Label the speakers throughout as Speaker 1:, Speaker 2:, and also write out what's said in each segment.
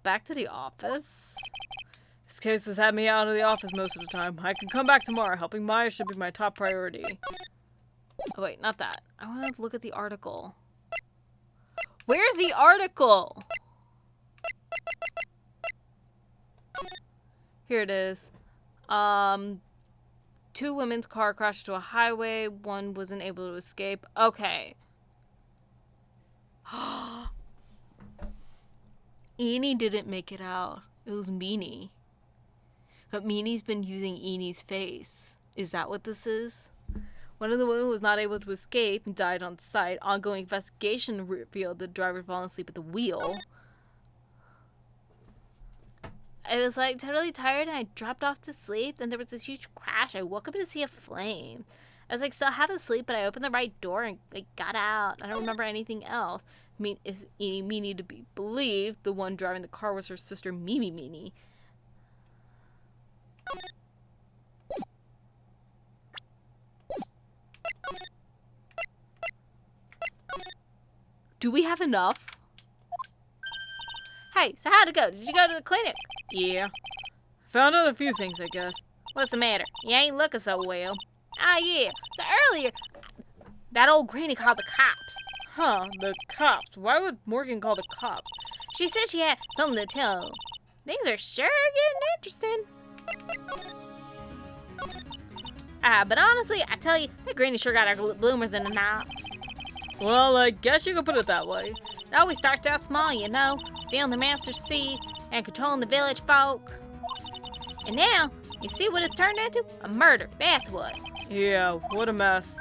Speaker 1: back to the office? This case has had me out of the office most of the time. I can come back tomorrow. Helping Maya should be my top priority. Oh, wait, not that. I want to look at the article. Where's the article? Here it is. 2 women's car crashed to a highway. One wasn't able to escape. Okay. Eni didn't make it out. It was Meanie. But Meanie's been using Eni's face. Is that what this is? One of the women was not able to escape and died on site. Ongoing investigation revealed the driver fallen asleep at the wheel. I was like totally tired and I dropped off to sleep. Then there was this huge crash. I woke up to see a flame. I was like still half asleep, but I opened the right door and like got out. I don't remember anything else. Is Meanie to be believed? The one driving the car was her sister Mimi Meanie. Do we have enough? Hey, so how'd it go? Did you go to the clinic? Yeah. Found out a few things, I guess. What's the matter? You ain't looking so well. Ah, yeah. So earlier, that old granny called the cops. Huh, the cops. Why would Morgan call the cops? She said she had something to tell them. Things are sure getting interesting. But honestly, I tell you, that granny sure got her bloomers in the knot. Well, I guess you could put it that way. It always starts out small, you know. Stealing the master's seed and controlling the village folk. And now, you see what it's turned into? A murder, that's what. Yeah, what a mess.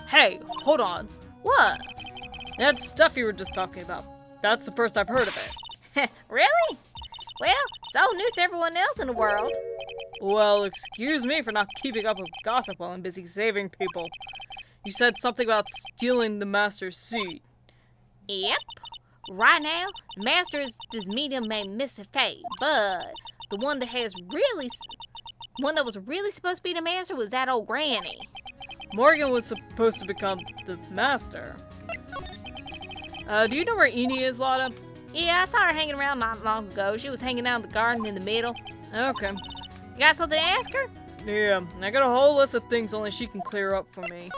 Speaker 1: Hey, hold on. What? That stuff you were just talking about. That's the first I've heard of it. Really? Well, it's old news to everyone else in the world. Well, excuse me for not keeping up with gossip while I'm busy saving people. You said something about stealing the master's seed. Yep. Right now, the master is this medium named Missy Faye, but the one that was really supposed to be the master was that old granny. Morgan was supposed to become the master. Do you know where Eni is, Lotta? Yeah, I saw her hanging around not long ago. She was hanging out in the garden in the middle. Okay. You got something to ask her? Yeah, I got a whole list of things only she can clear up for me.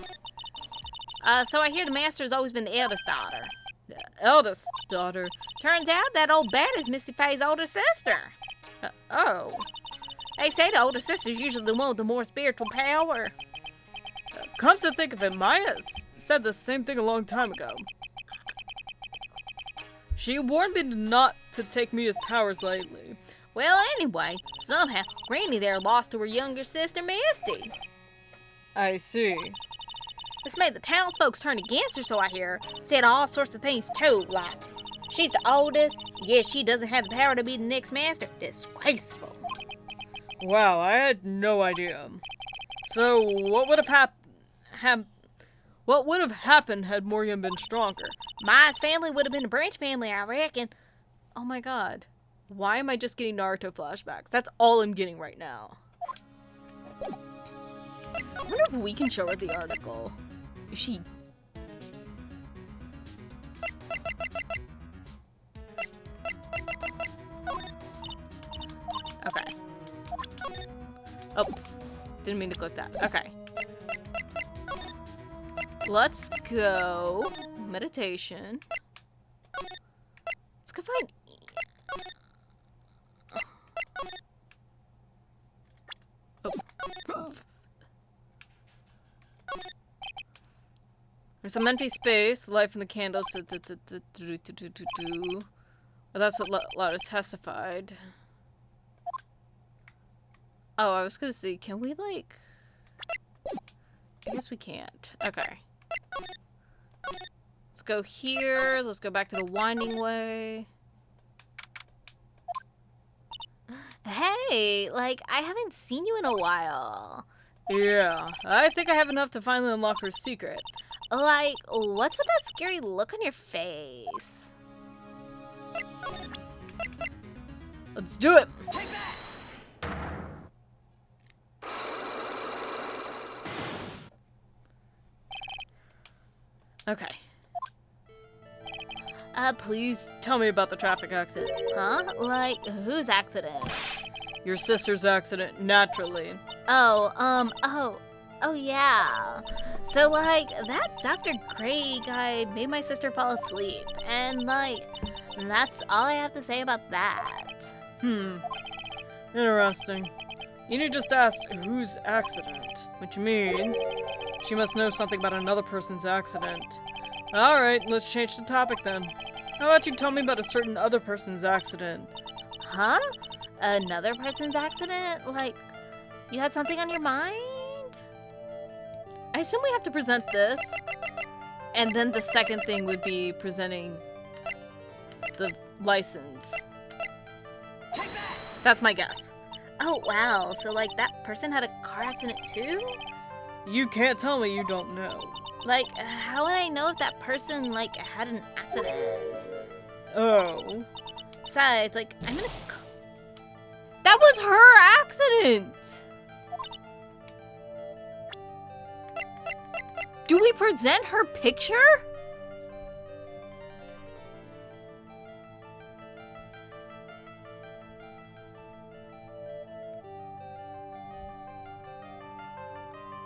Speaker 1: So I hear the master has always been the eldest daughter. The eldest daughter? Turns out that old bat is Missy Faye's older sister. Oh. They say the older sister's usually the one with the more spiritual power. Come to think of it, Maya said the same thing a long time ago. She warned me not to take Mia's powers lightly. Well, anyway, somehow, Granny there lost to her younger sister, Misty. I see. This made the townsfolk turn against her, so I hear. Said all sorts of things, too, like, she's the oldest, yet she doesn't have the power to be the next master. Disgraceful. Wow, I had no idea. So, what would have happened had Morgan been stronger? Maya's family would have been a branch family, I reckon. Oh my god. Why am I just getting Naruto flashbacks? That's all I'm getting right now. I wonder if we can show her the article. Is she... Okay. Oh. Didn't mean to click that. Okay. Let's go. Meditation. Let's go find... Oh. There's some empty space. Light from the candles. Oh, that's what Laura testified. Oh, I was gonna see. Can we, like... I guess we can't. Okay. Let's go here. Let's go back to the winding way. Hey, like, I haven't seen you in a while. Yeah, I think I have enough to finally unlock her secret. Like, what's with that scary look on your face? Let's do it! Okay. Please tell me about the traffic accident. Huh? Like, whose accident? Your sister's accident, naturally. Oh yeah. So, like, that Dr. Gray guy made my sister fall asleep, and, like, that's all I have to say about that. Interesting. Enid just asked whose accident, which means she must know something about another person's accident. Alright, let's change the topic then. How about you tell me about a certain other person's accident? Huh? Another person's accident? Like, you had something on your mind? I assume we have to present this, and then the second thing would be presenting the license. That's my guess. Oh, wow. So, like, that person had a car accident too? You can't tell me you don't know. Like, how would I know if that person, like, had an accident? Oh. Besides, like, I'm in a... That was her accident! Do we present her picture?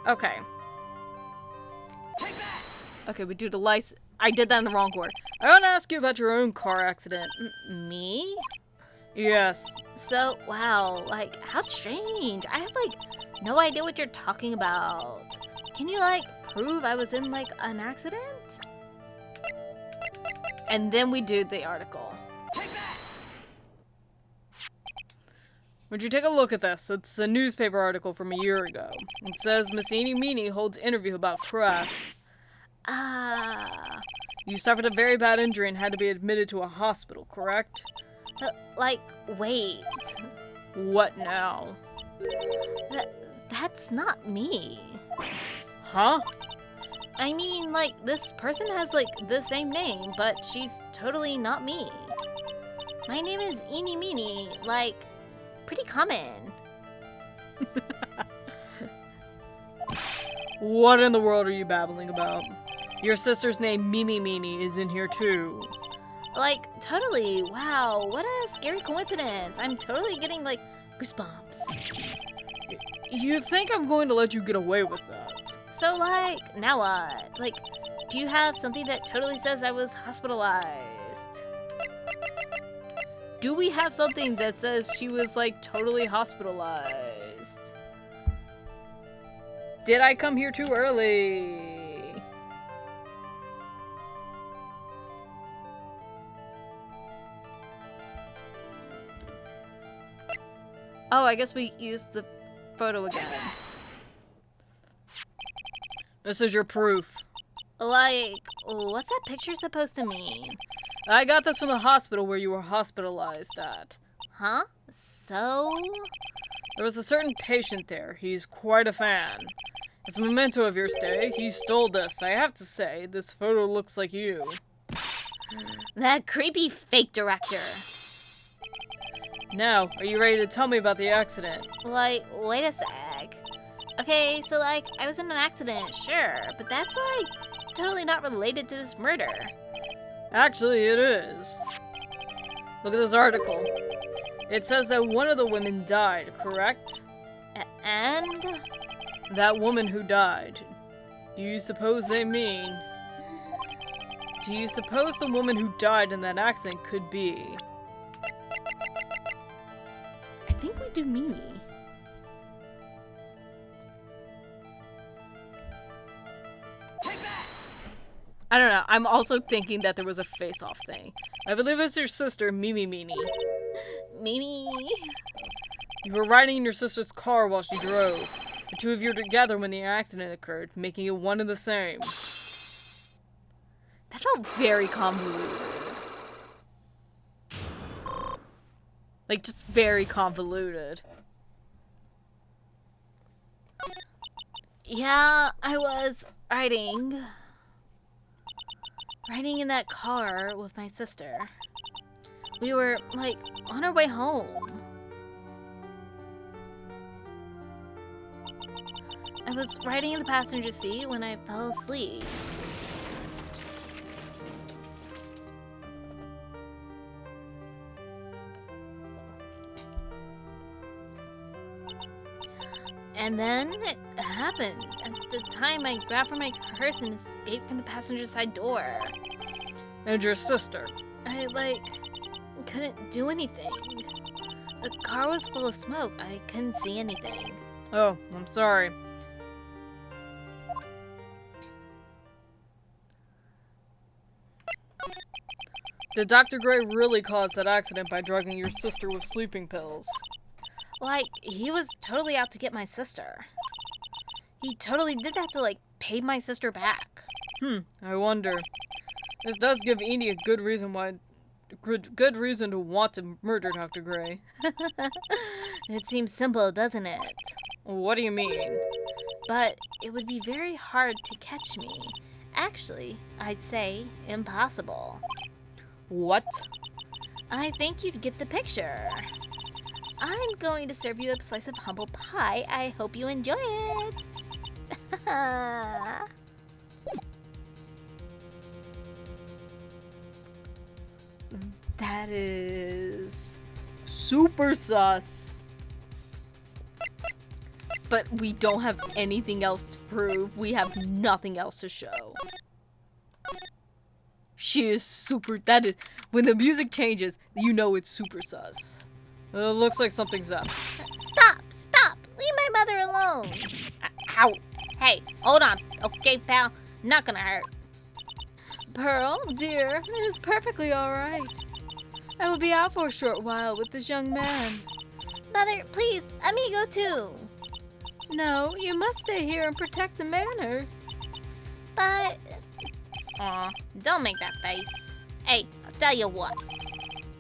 Speaker 1: Okay. Okay, we do the license. I did that in the wrong order. I want to ask you about your own car accident. Me? Yes. So, wow, like, how strange. I have, like, no idea what you're talking about. Can you, like, prove I was in, like, an accident? And then we do the article. Would you take a look at this? It's a newspaper article from a year ago. It says Miss Eenie Meenie holds interview about crash. You suffered a very bad injury and had to be admitted to a hospital, correct? Like, wait. What now? That's not me. Huh? I mean, like, this person has, like, the same name, but she's totally not me. My name is Eenie Meenie, like, pretty common. What in the world are you babbling about? Your sister's name, Mimi Meenie, is in here too. Like, totally. Wow, what a scary coincidence. I'm totally getting, like, goosebumps. You think I'm going to let you get away with that? So, like, now what? Like, do you have something that totally says I was hospitalized? Do we have something that says she was, like, totally hospitalized? Did I come here too early? Oh, I guess we used the photo again. This is your proof. Like, what's that picture supposed to mean? I got this from the hospital where you were hospitalized at. Huh? So? There was a certain patient there. He's quite a fan. As a memento of your stay, he stole this. I have to say, this photo looks like you. That creepy fake director. Now, are you ready to tell me about the accident? Like, wait a sec. Okay, so, like, I was in an accident, sure, but that's, like, totally not related to this murder. Actually, it is. Look at this article. It says that one of the women died, correct? And? That woman who died. Do you suppose they mean... Do you suppose the woman who died in that accident could be... I think we do Mimi. I don't know. I'm also thinking that there was a face-off thing. I believe it's your sister, Mimi Meenie. Mimi? You were riding in your sister's car while she drove. The two of you were together when the accident occurred, making it one and the same. That felt very convoluted. Like, just very convoluted. Yeah, I was riding in that car with my sister. We were, like, on our way home. I was riding in the passenger seat when I fell asleep. And then it happened. At the time, I grabbed for my purse and escaped from the passenger side door.
Speaker 2: And your sister?
Speaker 1: I, couldn't do anything. The car was full of smoke. I couldn't see anything.
Speaker 2: Oh, I'm sorry. Did Dr. Gray really cause that accident by drugging your sister with sleeping pills?
Speaker 1: He was totally out to get my sister. He totally did that to, pay my sister back.
Speaker 2: I wonder. This does give Edie a good reason to want to murder Dr. Gray.
Speaker 1: It seems simple, doesn't it?
Speaker 2: What do you mean?
Speaker 1: But it would be very hard to catch me. Actually, I'd say impossible.
Speaker 2: What?
Speaker 1: I think you'd get the picture. I'm going to serve you a slice of humble pie. I hope you enjoy it.
Speaker 2: That is super sus.
Speaker 1: But we don't have anything else to prove. We have nothing else to show.
Speaker 2: She is super. That is. When the music changes, you know it's super sus. Looks like something's up.
Speaker 1: Stop! Leave my mother alone. Ow. Hey, hold on. Okay, pal. Not gonna hurt.
Speaker 2: Pearl, dear, it is perfectly alright. I will be out for a short while with this young man.
Speaker 1: Mother, please, let me go too.
Speaker 2: No, you must stay here and protect the manor.
Speaker 1: But... Aw, don't make that face. Hey, I'll tell you what.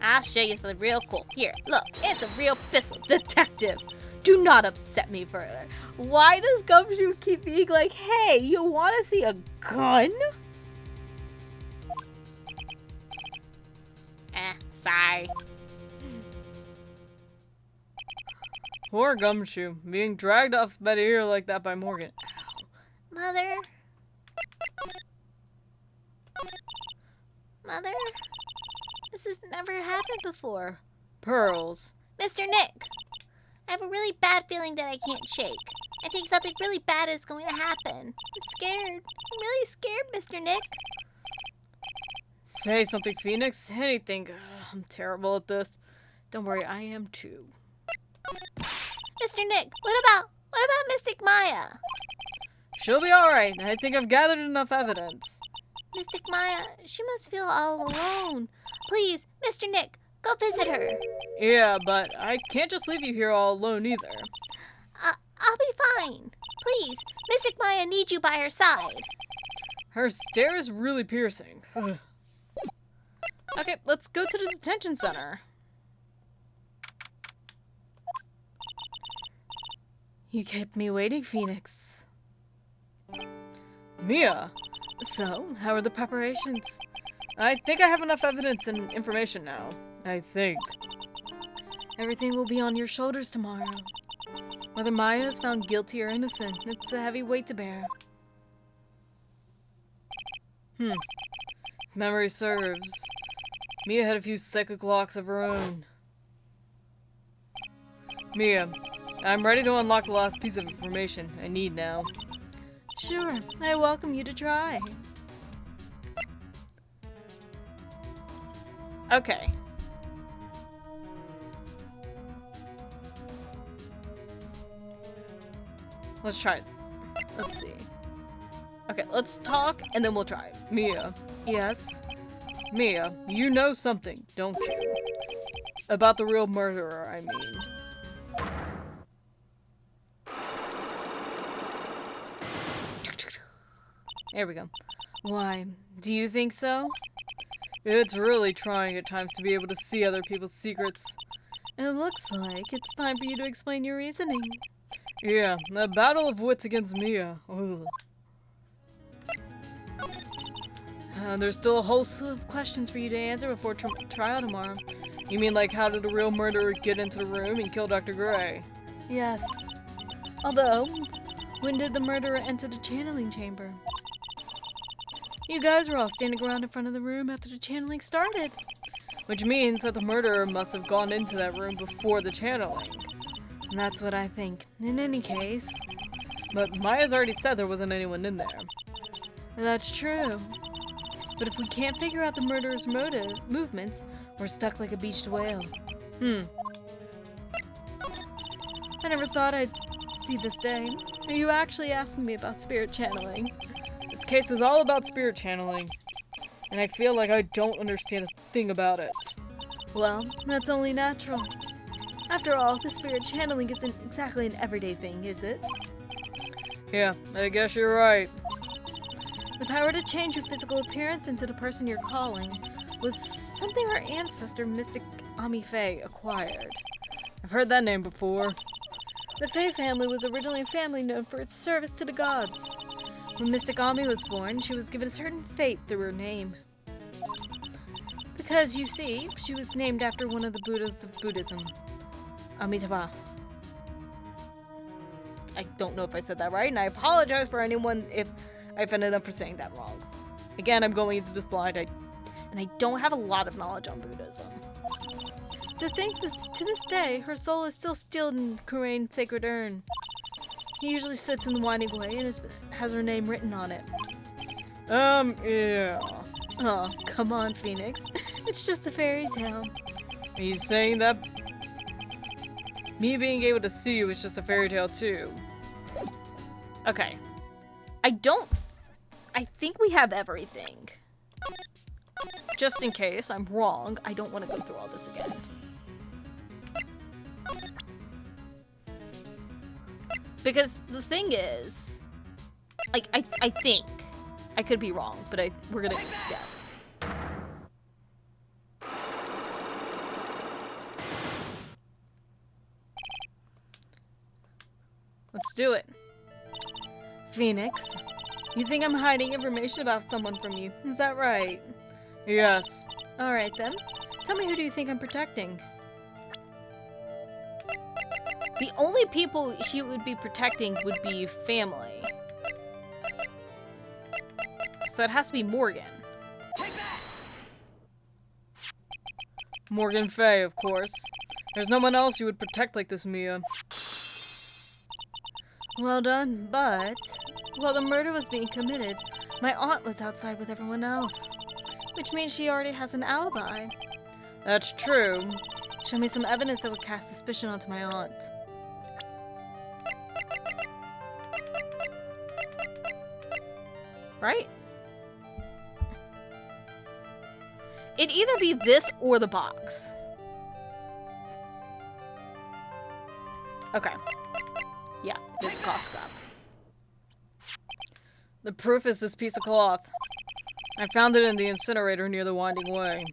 Speaker 1: I'll show you something real cool. Here, look, it's a real pistol.
Speaker 2: Detective, do not upset me further. Why does Gumshoe keep being like, hey, you want to see a gun?
Speaker 1: Sorry.
Speaker 2: Poor Gumshoe, being dragged off by the ear like that by Morgan.
Speaker 1: Mother? This has never happened before.
Speaker 2: Pearls.
Speaker 1: Mr. Nick, I have a really bad feeling that I can't shake. I think something really bad is going to happen. I'm scared. I'm really scared, Mr. Nick.
Speaker 2: Say something, Phoenix. Anything. I'm terrible at this. Don't worry, I am too.
Speaker 1: Mr. Nick, what about Mystic Maya?
Speaker 2: She'll be alright. I think I've gathered enough evidence.
Speaker 1: Mystic Maya, she must feel all alone. Please, Mr. Nick, go visit her.
Speaker 2: Yeah, but I can't just leave you here all alone either.
Speaker 1: I'll be fine. Please, Mystic Maya needs you by her side.
Speaker 2: Her stare is really piercing. Okay, let's go to the detention center. You kept me waiting, Phoenix. Mia! So, how are the preparations? I think I have enough evidence and information now. I think. Everything will be on your shoulders tomorrow. Whether Maya is found guilty or innocent, it's a heavy weight to bear. If memory serves, Mia had a few psychic locks of her own. Mia, I'm ready to unlock the last piece of information I need now. Sure, I welcome you to try. Okay. Let's try it. Let's see. Okay, let's talk and then we'll try it. Mia. Yes? Mia, you know something, don't you? About the real murderer, I mean. There we go. Why? Do you think so? It's really trying at times to be able to see other people's secrets. It looks like it's time for you to explain your reasoning. Yeah, a battle of wits against Mia. Ugh. There's still a whole slew of questions for you to answer before trial tomorrow. You mean like how did the real murderer get into the room and kill Dr. Gray? Yes. Although, when did the murderer enter the channeling chamber? You guys were all standing around in front of the room after the channeling started. Which means that the murderer must have gone into that room before the channeling. And that's what I think. In any case. But Maya's already said there wasn't anyone in there. That's true. But if we can't figure out the murderer's movements, we're stuck like a beached whale. I never thought I'd see this day. Are you actually asking me about spirit channeling? This case is all about spirit channeling. And I feel like I don't understand a thing about it. Well, that's only natural. After all, the spirit channeling isn't exactly an everyday thing, is it? Yeah, I guess you're right. The power to change your physical appearance into the person you're calling was something our ancestor, Mystic Ami Faye, acquired. I've heard that name before. The Faye family was originally a family known for its service to the gods. When Mystic Ami was born, she was given a certain fate through her name. Because, you see, she was named after one of the Buddhas of Buddhism, Amitabha. I don't know if I said that right, and I apologize for anyone if I offended them for saying that wrong. Again, I'm going into this blind, and I don't have a lot of knowledge on Buddhism. To think to this day, her soul is still sealed in Kurain's sacred urn. He usually sits in the winding way and has her name written on it. Yeah. Oh, come on, Phoenix. It's just a fairy tale. Are you saying that me being able to see you is just a fairy tale too?
Speaker 1: Okay. I think we have everything. Just in case I'm wrong, I don't want to go through all this again. Because the thing is, like, I think, I could be wrong, but we're gonna guess.
Speaker 2: Let's do it. Phoenix, you think I'm hiding information about someone from you, is that right? Yes. Alright then. Tell me, who do you think I'm protecting?
Speaker 1: The only people she would be protecting would be family. So it has to be Morgan.
Speaker 2: Morgan Faye, of course. There's no one else you would protect like this, Mia. Well done, but while the murder was being committed, my aunt was outside with everyone else. Which means she already has an alibi. That's true. Show me some evidence that would cast suspicion onto my aunt.
Speaker 1: Right? It'd either be this or the box. Okay. Yeah, it's cloth scrap.
Speaker 2: The proof is this piece of cloth. I found it in the incinerator near the winding way.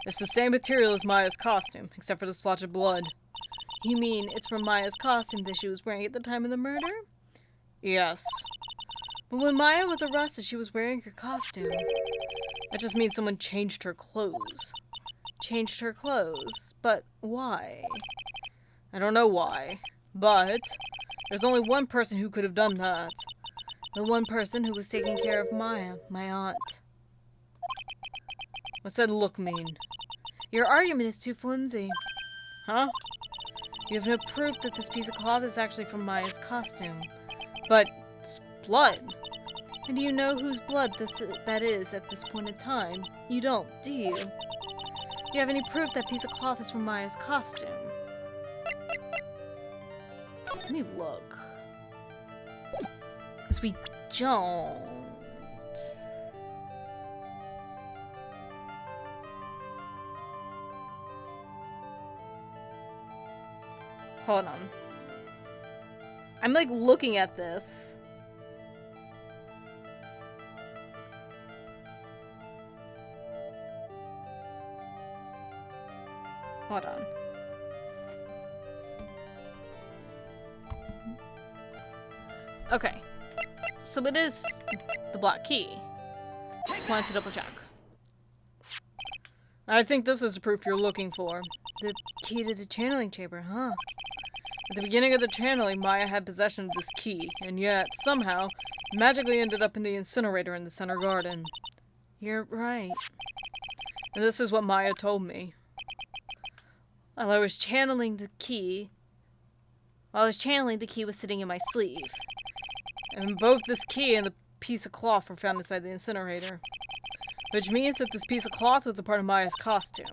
Speaker 2: It's the same material as Maya's costume, except for the splotch of blood. You mean it's from Maya's costume that she was wearing at the time of the murder? Yes. But when Maya was arrested, she was wearing her costume. That just means someone changed her clothes. Changed her clothes? But why? I don't know why. But there's only one person who could have done that. The one person who was taking care of Maya, my aunt. What's that look mean? Your argument is too flimsy. Huh? You have no proof that this piece of cloth is actually from Maya's costume. But it's blood. And do you know whose blood that is at this point in time? You don't, do you? Do you have any proof that piece of cloth is from Maya's costume? Let me look. Because we don't. Hold on. I'm like looking at this. Hold on.
Speaker 1: Okay. So it is the black key. Wanted to double check.
Speaker 2: I think this is the proof you're looking for. The key to the channeling chamber, huh? At the beginning of the channeling, Maya had possession of this key, and yet, somehow, it magically ended up in the incinerator in the center garden. You're right. And this is what Maya told me. While I was channeling the key,
Speaker 1: While I was channeling, the key was sitting in my sleeve.
Speaker 2: And both this key and the piece of cloth were found inside the incinerator. Which means that this piece of cloth was a part of Maya's costume.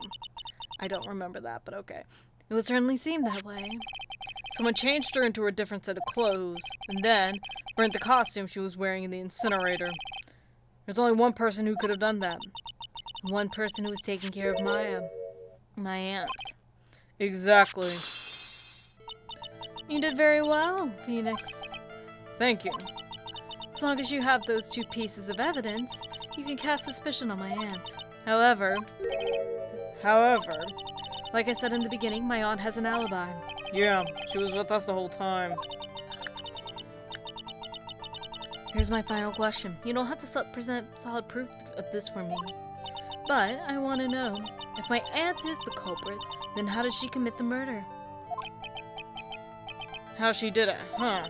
Speaker 1: I don't remember that, but okay. It would certainly seem that way.
Speaker 2: Someone changed her into a different set of clothes, and then burnt the costume she was wearing in the incinerator. There's only one person who could have done that.
Speaker 1: One person who was taking care of Maya. My aunt.
Speaker 2: Exactly.
Speaker 1: You did very well, Phoenix.
Speaker 2: Thank you.
Speaker 1: As long as you have those two pieces of evidence, you can cast suspicion on my aunt. However, like I said in the beginning, my aunt has an alibi.
Speaker 2: Yeah, she was with us the whole time.
Speaker 1: Here's my final question. You don't have to present solid proof of this for me. But I want to know, if my aunt is the culprit, then how did she commit the murder?
Speaker 2: How she did it, huh?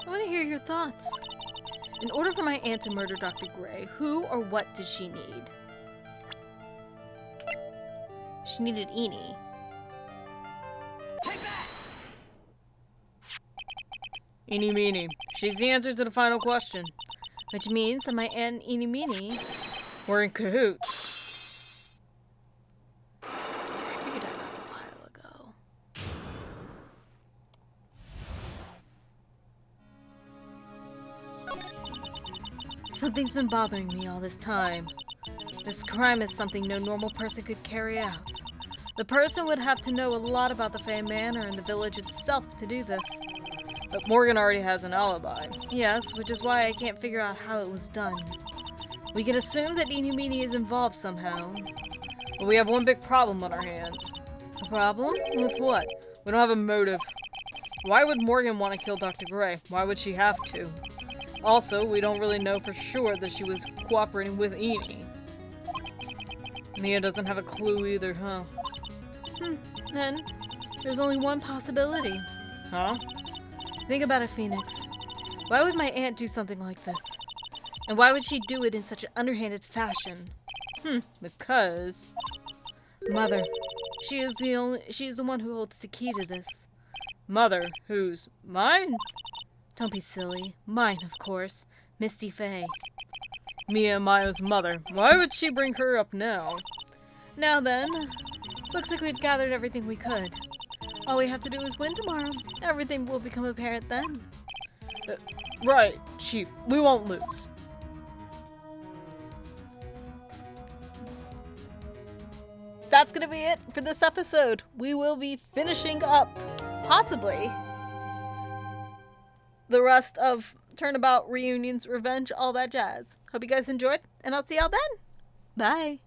Speaker 1: I want to hear your thoughts. In order for my aunt to murder Dr. Gray, who or what did she need? She needed Eni.
Speaker 2: Eeny meeny. She's the answer to the final question.
Speaker 1: Which means that my aunt and Eeny Meeny
Speaker 2: were in cahoots.
Speaker 1: I figured that out a while ago. Something's been bothering me all this time. This crime is something no normal person could carry out. The person would have to know a lot about the Fey Manor and the village itself to do this.
Speaker 2: But Morgan already has an alibi.
Speaker 1: Yes, which is why I can't figure out how it was done. We can assume that Eeny Meeny is involved somehow.
Speaker 2: But we have one big problem on our hands.
Speaker 1: A problem?
Speaker 2: With what? We don't have a motive. Why would Morgan want to kill Dr. Gray? Why would she have to? Also, we don't really know for sure that she was cooperating with Eni. Mia doesn't have a clue either, huh?
Speaker 1: Then, there's only one possibility.
Speaker 2: Huh?
Speaker 1: Think about it, Phoenix. Why would my aunt do something like this? And why would she do it in such an underhanded fashion?
Speaker 2: Because...
Speaker 1: Mother. She is the one who holds the key to this.
Speaker 2: Mother? Whose? Mine?
Speaker 1: Don't be silly. Mine, of course. Misty Fey.
Speaker 2: Mia and Maya's mother. Why would she bring her up now?
Speaker 1: Now then, looks like we've gathered everything we could. All we have to do is win tomorrow. Everything will become apparent then.
Speaker 2: Right, Chief. We won't lose.
Speaker 1: That's gonna be it for this episode. We will be finishing up, possibly, the rest of Turnabout, Reunions, Revenge, all that jazz. Hope you guys enjoyed, and I'll see y'all then. Bye.